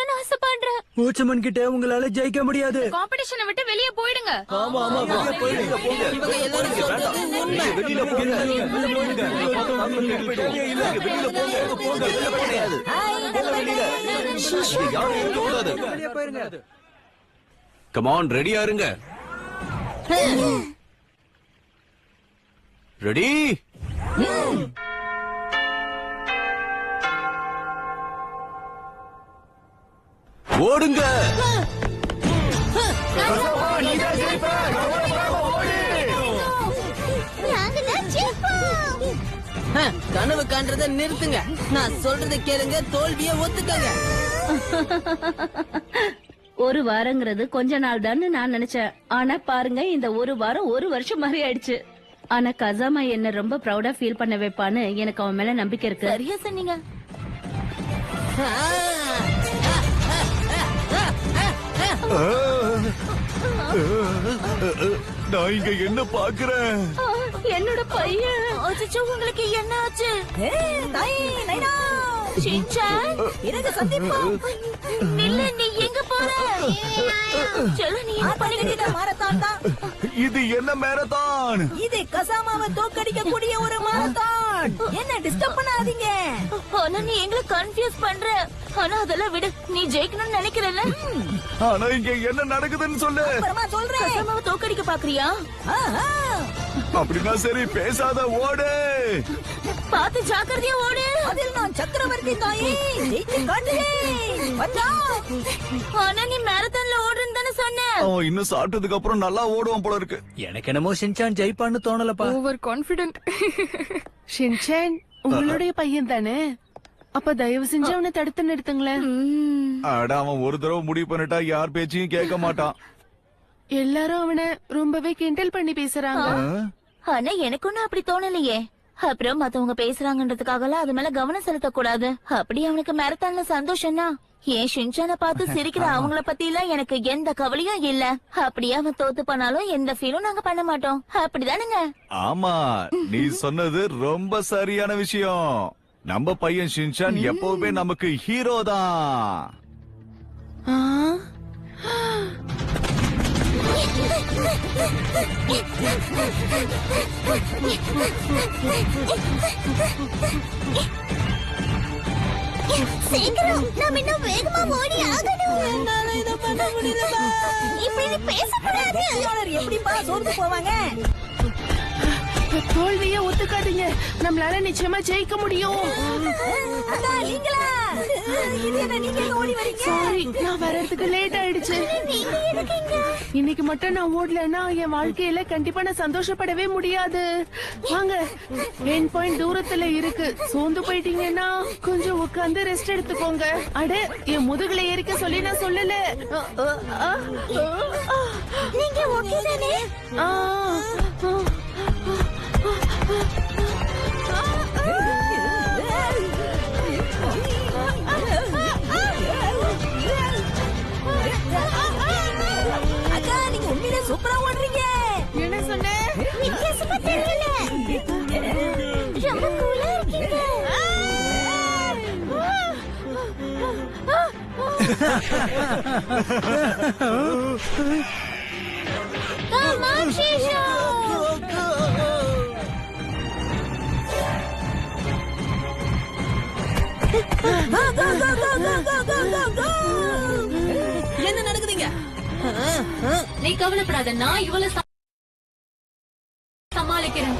ஜெயிக்கணும்னு ஆசைப்படுறேன். வாட்ச்மேன் கிட்ட உங்களால ஜெயிக்க முடியாது. காம்படிஷனை விட்டு வெளியே போயிடுங்க. ஆமா ஆமா வெளிய போயிடுங்க போங்க. இவங்க எல்லாரும் சொல்றது உண்மை. வெளியில போங்க. வெளியில போங்க. வெளியில போங்க. போங்க வெளியில கிடையாது. வெளியில. யாரும் இருக்க கூடாது. வெளிய போயிருங்க. கம் ஆன் ரெடியா இருங்க. ரெடி ஓடுங்க. கனவு காண்றத நிறுத்துங்க. நான் சொல்றதை கேளுங்க, தோல்வியை ஒத்துக்கங்க. ஒரு வாரங்கிறது கொஞ்ச நாள் தான் நான் நினைச்சேன். ஆனா பாருங்க, இந்த ஒரு வாரம் ஒரு வருஷம் மாதிரி ஆயிடுச்சு. ஆனா கசாமா என்ன ரொம்ப ப்ரௌடா ஃபீல் பண்ண வைப்பான்னு எனக்கு அவன் மேல நம்பிக்கை இருக்கு. சரியா சொன்னீங்க. நான் இங்க என்ன பாக்குறேன்? என்னோட பையன். அச்சச்சோ, உங்களுக்கு என்ன ஆச்சு? ஷின்சான், எனக்கு சந்திப்போம். நில்லு, நீ எங்க போற? சொல்லு, நீ என்ன பண்ணிக்கிட்ட? மாரத்தான் தான் இது என்ன மேரத்தான்? இது. கசாமாவை தோக்கடிக்க கூடிய ஒரு மாரத்தான். என்ன டிஸ்டர்ப் பண்ணாதீங்க. ஆனா நீ எங்களை கன்ஃபியூஸ் பண்ற. ஆனா அதெல்லாம் விடு, நீ ஜெயிக்கணும்னு நினைக்கிறல்ல? ஆனா இங்க என்ன நடக்குதுன்னு சொல்லு. அப்புறமா சொல்றேன். கசாமாவை தோக்கடிக்க பாக்குறியா? அப்படின்னா சரி, பேசாத, ஓடு. பார்த்து ஜாக்கிரதையா ஓடு. அதில் நான் சக்கரவர்த்தி தாயே, ஜெயிச்சு காட்டுறேன். வந்தா. ஆனா நீ மேரத்தான்ல ஓடுன்னு தானே சொன்ன. அவன் இன்னும் சாப்பிட்டதுக்கு அப்புறம் நல்லா ஓடுவான் போல இருக்கு. எனக்கு என்னமோ ஷின்சான் ஜெயிப்பான்னு தோணலப்பா. Over confident. ஷின்சான் உங்களுடைய பையன் தானே? அப்ப தயவு செஞ்சு அவனை தடுத்து நிறுத்துங்களேன். அட, அவன் ஒரு தடவை முடிவு பண்ணிட்டா யார் பேச்சையும் கேட்க மாட்டான். எல்லாரும் அவனை ரொம்பவே கிண்டல் பண்ணி பேசுறாங்க. ஆனா எனக்கு ஒண்ணும் அப்படி தோணலையே. அப்புறம் மத்தவங்க பேசுறாங்கன்றதுக்காகலாம் அது மேல கவனம் செலுத்தக்கூடாது. அப்படி அவனுக்கு மேரத்தான்ல சந்தோஷம்னா ஏன் ஷின்சான பார்த்து சிரிக்கிற அவங்கள பத்தி எல்லாம் எனக்கு எந்த கவலையும் இல்ல. அப்படியே அவன் தோத்து பண்ணாலும் எந்த ஃபீலும் நாங்க பண்ண மாட்டோம். அப்படிதானுங்க? ஆமா, நீ சொன்னது ரொம்ப சரியான விஷயம். நம்ம பையன் ஷின்சான் எப்பவுமே நமக்கு ஹீரோ தான். ஆ? சீக்கிரம், நாம இன்னும் வேகமா ஓடி ஆகணும். என்னால இதை பண்ண முடியலப்பா. இப்படி பேசக்கூடாது. எப்படிப்பா சோர்ந்து போவாங்க? தோல்வியை ஒத்துக்காதீங்க. நம்மளால நிச்சயமா ஜெயிக்க முடியும். அதான் நீங்களா? இது என்ன, நீங்க எங்க ஓடி வரீங்க? சாரி, நான் வர்றதுக்கு லேட் ஆயிடுச்சு. நீங்க இருக்கீங்க. இன்னைக்கு மட்டும் நான் ஓடலன்னா என் வாழ்க்கையில கண்டிப்பா நான் சந்தோஷப்படவே முடியாது. வாங்க, என் பாயிண்ட் தூரத்துல இருக்கு. சோர்ந்து போயிட்டீங்கன்னா கொஞ்சம் உட்கார்ந்து ரெஸ்ட் எடுத்துக்கோங்க. அட, என் முதுகுல ஏறிக்க சொல்லி நான் சொல்லல. நீங்க ஓகே தானே? ஆ, ஆ. அக்கா, நீங்க உண்மையிலே சூப்பரா ஓடுறீங்க. என்ன சொன்ன? வித்தியாசமா தெரியல. ரொம்ப கூலா இருக்கீங்க. Come on, Shishu. என்ன நடக்குதுங்க? நீ கவலைப்படாத, நான் இவளை சமாளிக்கிறேன்.